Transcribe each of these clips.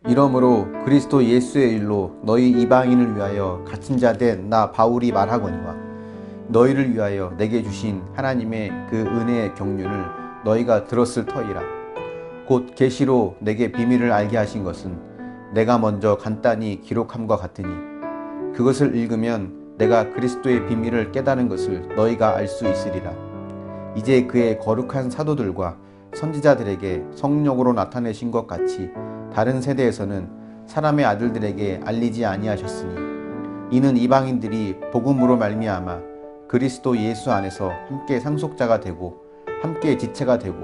이러므로 그리스도 예수의 일로 너희 이방인을 위하여 갇힌 자 된 나 바울이 말하거니와 너희를 위하여 내게 주신 하나님의 그 은혜의 경륜을 너희가 들었을 터이라. 곧 계시로 내게 비밀을 알게 하신 것은 내가 먼저 간단히 기록함과 같으니 그것을 읽으면 내가 그리스도의 비밀을 깨달은 것을 너희가 알 수 있으리라. 이제 그의 거룩한 사도들과 선지자들에게 성령으로 나타내신 것 같이 다른 세대에서는 사람의 아들들에게 알리지 아니하셨으니 이는 이방인들이 복음으로 말미암아 그리스도 예수 안에서 함께 상속자가 되고 함께 지체가 되고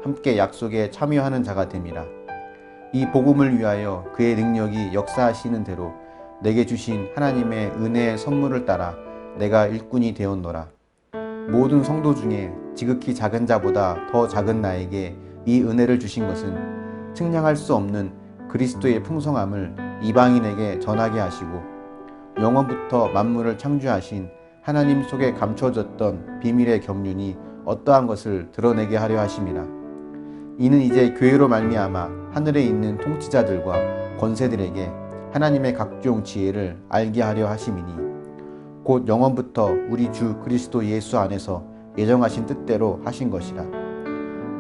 함께 약속에 참여하는 자가 됨이라. 이 복음을 위하여 그의 능력이 역사하시는 대로 내게 주신 하나님의 은혜의 선물을 따라 내가 일꾼이 되었노라. 모든 성도 중에 지극히 작은 자보다 더 작은 나에게 이 은혜를 주신 것은 측량할 수 없는 그리스도의 풍성함을 이방인에게 전하게 하시고 영원부터 만물을 창조하신 하나님 속에 감춰졌던 비밀의 경륜이 어떠한 것을 드러내게 하려 하심이라. 이는 이제 교회로 말미암아 하늘에 있는 통치자들과 권세들에게 하나님의 각종 지혜를 알게 하려 하심이니 곧 영원부터 우리 주 그리스도 예수 안에서 예정하신 뜻대로 하신 것이라.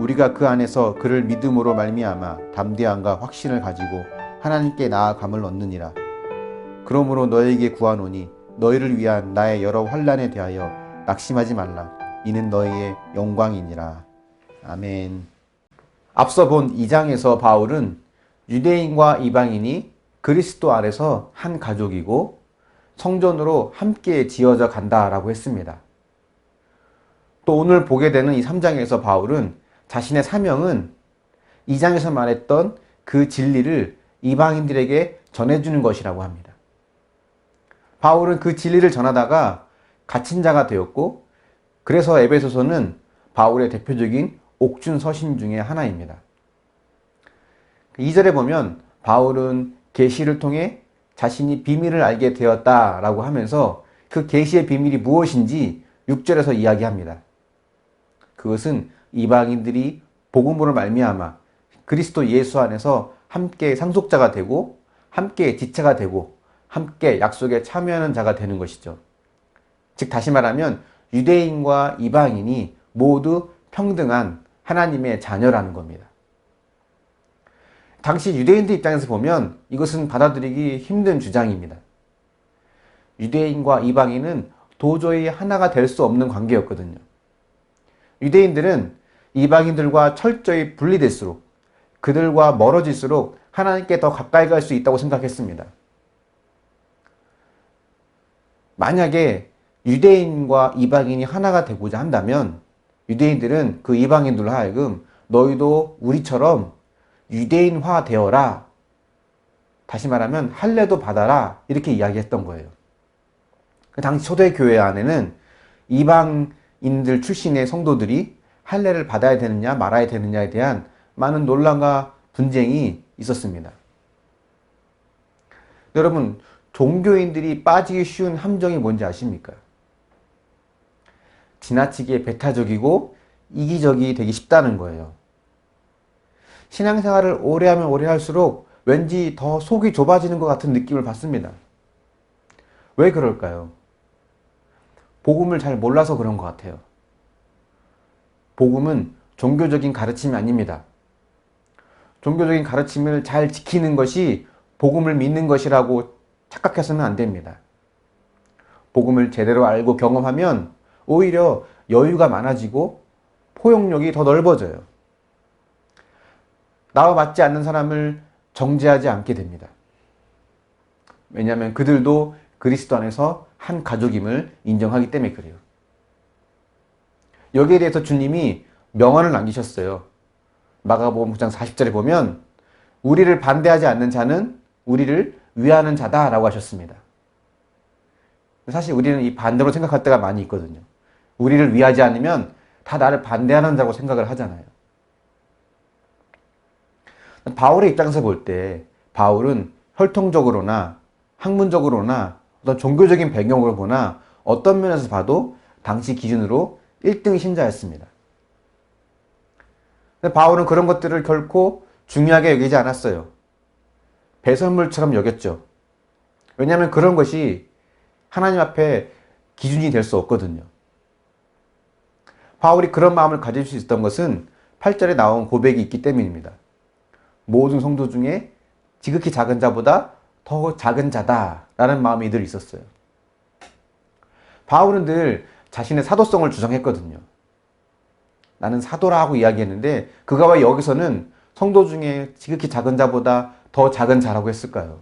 우리가 그 안에서 그를 믿음으로 말미암아 담대함과 확신을 가지고 하나님께 나아감을 얻느니라. 그러므로 너에게 구하노니 너희를 위한 나의 여러 환난에 대하여 낙심하지 말라. 이는 너희의 영광이니라. 아멘. 앞서 본 2장에서 바울은 유대인과 이방인이 그리스도 안에서 한 가족이고 성전으로 함께 지어져 간다라고 했습니다. 또 오늘 보게 되는 이 3장에서 바울은 자신의 사명은 2장에서 말했던 그 진리를 이방인들에게 전해주는 것이라고 합니다. 바울은 그 진리를 전하다가 갇힌 자가 되었고 그래서 에베소서는 바울의 대표적인 옥중 서신 중에 하나입니다. 2절에 보면 바울은 계시를 통해 자신이 비밀을 알게 되었다라고 하면서 그 계시의 비밀이 무엇인지 6절에서 이야기합니다. 그것은 이방인들이 복음으로 말미암아 그리스도 예수 안에서 함께 상속자가 되고 함께 지체가 되고 함께 약속에 참여하는 자가 되는 것이죠. 즉 다시 말하면 유대인과 이방인이 모두 평등한 하나님의 자녀라는 겁니다. 당시 유대인들 입장에서 보면 이것은 받아들이기 힘든 주장입니다. 유대인과 이방인은 도저히 하나가 될 수 없는 관계였거든요. 유대인들은 이방인들과 철저히 분리될수록 그들과 멀어질수록 하나님께 더 가까이 갈 수 있다고 생각했습니다. 만약에 유대인과 이방인이 하나가 되고자 한다면 유대인들은 그 이방인들로 하여금 너희도 우리처럼 유대인화 되어라. 다시 말하면 할례도 받아라. 이렇게 이야기했던 거예요. 그 당시 초대교회 안에는 이방인들 출신의 성도들이 할례를 받아야 되느냐 말아야 되느냐에 대한 많은 논란과 분쟁이 있었습니다. 여러분, 종교인들이 빠지기 쉬운 함정이 뭔지 아십니까? 지나치게 배타적이고 이기적이 되기 쉽다는 거예요. 신앙생활을 오래 하면 오래 할수록 왠지 더 속이 좁아지는 것 같은 느낌을 받습니다. 왜 그럴까요? 복음을 잘 몰라서 그런 것 같아요. 복음은 종교적인 가르침이 아닙니다. 종교적인 가르침을 잘 지키는 것이 복음을 믿는 것이라고 착각해서는 안 됩니다. 복음을 제대로 알고 경험하면 오히려 여유가 많아지고 포용력이 더 넓어져요. 나와 맞지 않는 사람을 정죄하지 않게 됩니다. 왜냐하면 그들도 그리스도 안에서 한 가족임을 인정하기 때문에 그래요. 여기에 대해서 주님이 명언을 남기셨어요. 마가복음 9장 40절에 보면 우리를 반대하지 않는 자는 우리를 위하는 자다라고 하셨습니다. 사실 우리는 이 반대로 생각할 때가 많이 있거든요. 우리를 위하지 않으면 다 나를 반대하는 자고 생각을 하잖아요. 바울의 입장에서 볼 때 바울은 혈통적으로나 학문적으로나 어떤 종교적인 배경으로 보나 어떤 면에서 봐도 당시 기준으로 1등 신자였습니다. 근데 바울은 그런 것들을 결코 중요하게 여기지 않았어요. 배설물처럼 여겼죠. 왜냐하면 그런 것이 하나님 앞에 기준이 될 수 없거든요. 바울이 그런 마음을 가질 수 있었던 것은 8절에 나온 고백이 있기 때문입니다. 모든 성도 중에 지극히 작은 자보다 더 작은 자다라는 마음이 늘 있었어요. 바울은 늘 자신의 사도성을 주장했거든요. 나는 사도라고 이야기했는데 그가 왜 여기서는 성도 중에 지극히 작은 자보다 더 작은 자라고 했을까요?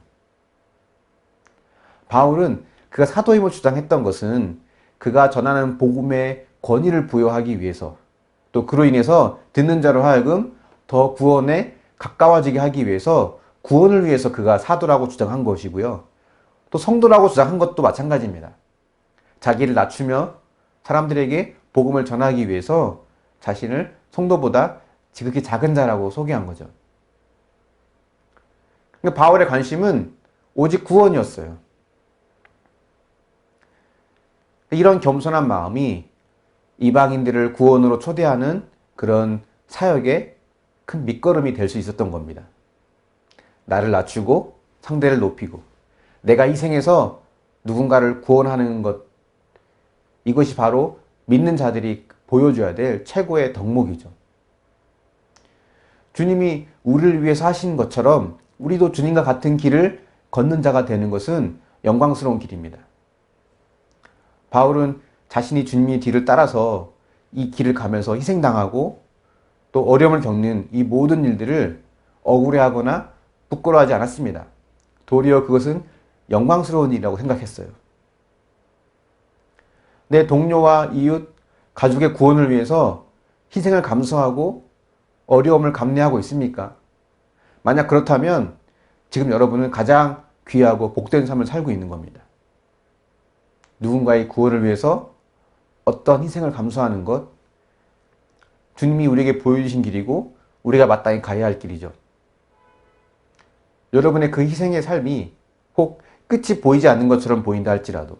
바울은 그가 사도임을 주장했던 것은 그가 전하는 복음의 권위를 부여하기 위해서, 또 그로 인해서 듣는 자로 하여금 더 구원에 가까워지게 하기 위해서, 구원을 위해서 그가 사도라고 주장한 것이고요. 또 성도라고 주장한 것도 마찬가지입니다. 자기를 낮추며 사람들에게 복음을 전하기 위해서 자신을 성도보다 지극히 작은 자라고 소개한 거죠. 그러니까 바울의 관심은 오직 구원이었어요. 이런 겸손한 마음이 이방인들을 구원으로 초대하는 그런 사역의 큰 밑거름이 될 수 있었던 겁니다. 나를 낮추고 상대를 높이고 내가 희생해서 누군가를 구원하는 것, 이것이 바로 믿는 자들이 보여줘야 될 최고의 덕목이죠. 주님이 우리를 위해서 하신 것처럼 우리도 주님과 같은 길을 걷는 자가 되는 것은 영광스러운 길입니다. 바울은 자신이 주님의 뒤를 따라서 이 길을 가면서 희생당하고 또 어려움을 겪는 이 모든 일들을 억울해하거나 부끄러워하지 않았습니다. 도리어 그것은 영광스러운 일이라고 생각했어요. 내 동료와 이웃, 가족의 구원을 위해서 희생을 감수하고 어려움을 감내하고 있습니까? 만약 그렇다면 지금 여러분은 가장 귀하고 복된 삶을 살고 있는 겁니다. 누군가의 구원을 위해서 어떤 희생을 감수하는 것, 주님이 우리에게 보여주신 길이고 우리가 마땅히 가야 할 길이죠. 여러분의 그 희생의 삶이 혹 끝이 보이지 않는 것처럼 보인다 할지라도,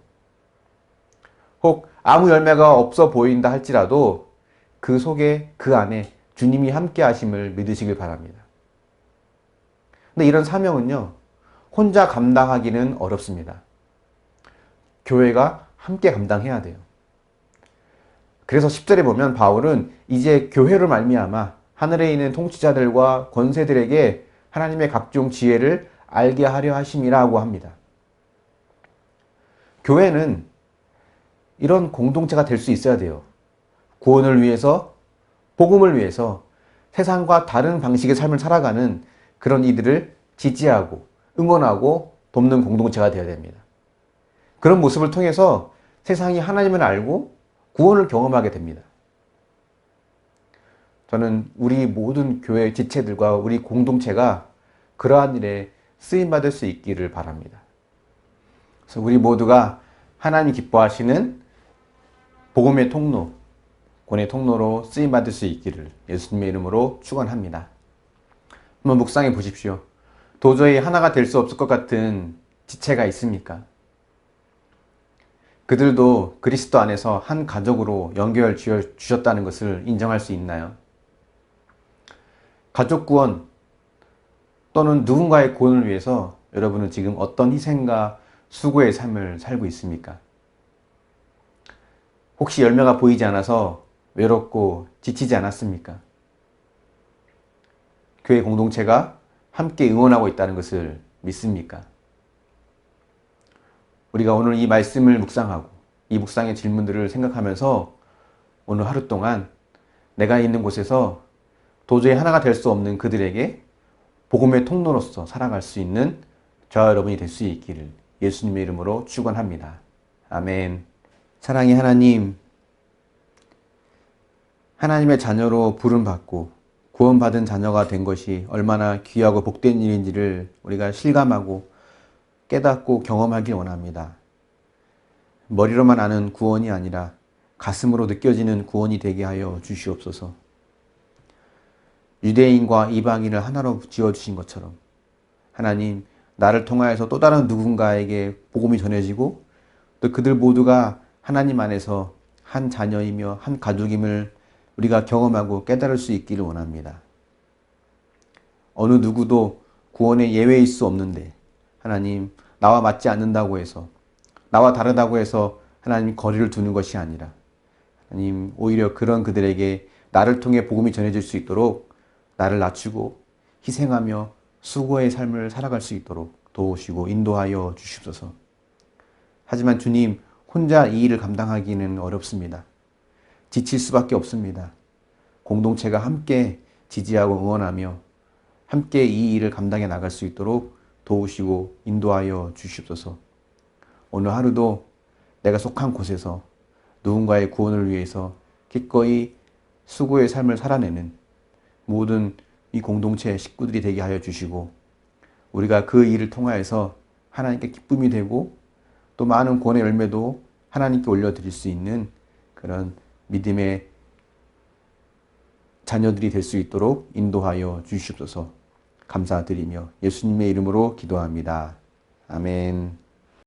혹 아무 열매가 없어 보인다 할지라도 그 속에, 그 안에 주님이 함께 하심을 믿으시길 바랍니다. 근데 이런 사명은요, 혼자 감당하기는 어렵습니다. 교회가 함께 감당해야 돼요. 그래서 10절에 보면 바울은 이제 교회로 말미암아 하늘에 있는 통치자들과 권세들에게 하나님의 각종 지혜를 알게 하려 하심이라고 합니다. 교회는 이런 공동체가 될 수 있어야 돼요. 구원을 위해서, 복음을 위해서 세상과 다른 방식의 삶을 살아가는 그런 이들을 지지하고 응원하고 돕는 공동체가 되어야 됩니다. 그런 모습을 통해서 세상이 하나님을 알고 구원을 경험하게 됩니다. 저는 우리 모든 교회 지체들과 우리 공동체가 그러한 일에 쓰임받을 수 있기를 바랍니다. 그래서 우리 모두가 하나님 기뻐하시는 복음의 통로, 권의 통로로 쓰임받을 수 있기를 예수님의 이름으로 축원합니다. 한번 묵상해 보십시오. 도저히 하나가 될 수 없을 것 같은 지체가 있습니까? 그들도 그리스도 안에서 한 가족으로 연결 주셨다는 것을 인정할 수 있나요? 가족 구원 또는 누군가의 구원을 위해서 여러분은 지금 어떤 희생과 수고의 삶을 살고 있습니까? 혹시 열매가 보이지 않아서 외롭고 지치지 않았습니까? 교회 공동체가 함께 응원하고 있다는 것을 믿습니까? 우리가 오늘 이 말씀을 묵상하고 이 묵상의 질문들을 생각하면서 오늘 하루 동안 내가 있는 곳에서 도저히 하나가 될 수 없는 그들에게 복음의 통로로서 살아갈 수 있는 저와 여러분이 될 수 있기를 예수님의 이름으로 축원합니다. 아멘. 사랑의 하나님, 하나님의 자녀로 부름받고 구원받은 자녀가 된 것이 얼마나 귀하고 복된 일인지를 우리가 실감하고 깨닫고 경험하길 원합니다. 머리로만 아는 구원이 아니라 가슴으로 느껴지는 구원이 되게 하여 주시옵소서. 유대인과 이방인을 하나로 지어주신 것처럼 하나님, 나를 통하여서 또 다른 누군가에게 복음이 전해지고 또 그들 모두가 하나님 안에서 한 자녀이며 한 가족임을 우리가 경험하고 깨달을 수 있기를 원합니다. 어느 누구도 구원의 예외일 수 없는데 하나님, 나와 맞지 않는다고 해서, 나와 다르다고 해서 하나님 거리를 두는 것이 아니라 하나님, 오히려 그런 그들에게 나를 통해 복음이 전해질 수 있도록 나를 낮추고 희생하며 수고의 삶을 살아갈 수 있도록 도우시고 인도하여 주시옵소서. 하지만 주님, 혼자 이 일을 감당하기는 어렵습니다. 지칠 수밖에 없습니다. 공동체가 함께 지지하고 응원하며 함께 이 일을 감당해 나갈 수 있도록 도우시고 인도하여 주시옵소서. 오늘 하루도 내가 속한 곳에서 누군가의 구원을 위해서 기꺼이 수고의 삶을 살아내는 모든 이 공동체 식구들이 되게 하여 주시고, 우리가 그 일을 통하여서 하나님께 기쁨이 되고 또 많은 구원의 열매도 하나님께 올려드릴 수 있는 그런 믿음의 자녀들이 될 수 있도록 인도하여 주시옵소서. 감사드리며 예수님의 이름으로 기도합니다. 아멘.